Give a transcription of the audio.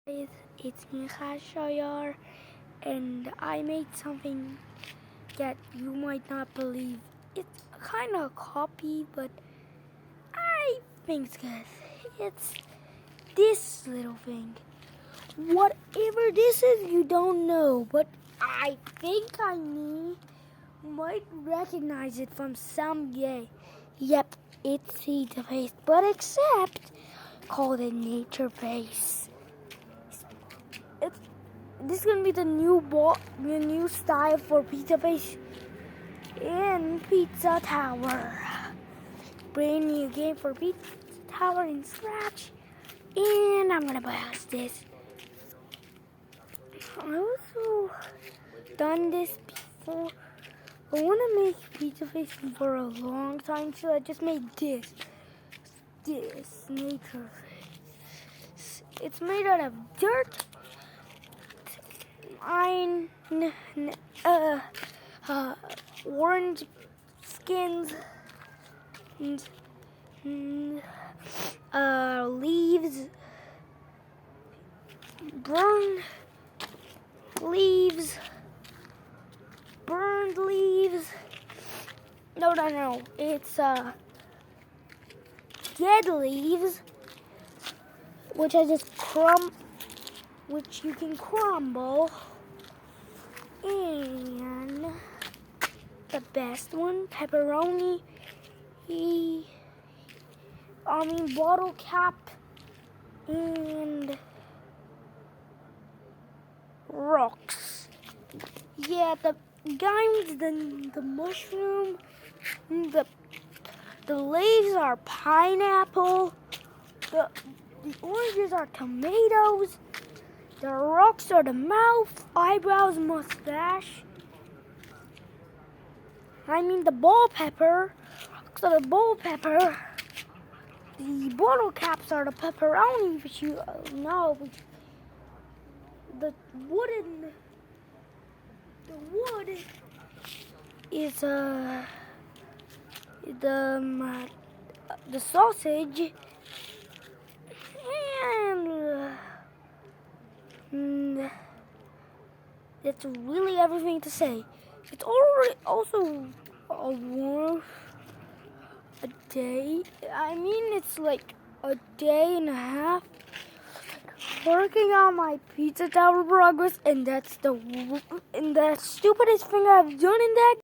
It's me, Khashayar, and I made something that you might not believe. It's kind of a copy, but I think it's good. It's this little thing. Whatever this is, you don't know, but I think might recognize it from some gay. Yep, it's Saeed Bozorgi, but except called a nature base. This is gonna be the new style for pizza base in Pizza Tower. Brand new game for Pizza Tower in Scratch, and I'm gonna post this. I also done this before. I want to make pizza face for a long time, so I just made this nature face. It's made out of dirt, iron, orange skins, and leaves, burned leaves. No. It's dead leaves, which you can crumble, and the best one, pepperoni. Bottle cap and rocks. Yeah, the guys, the mushroom, the leaves are pineapple, the oranges are tomatoes, the rocks are the mouth, eyebrows, mustache. The ball pepper, rocks are the ball pepper, the bottle caps are the pepperoni, which you know, the wood is the sausage, and that's really everything to say. It's already also worth a day. It's like a day and a half working on my Pizza Tower progress, and that's the stupidest thing I've done in that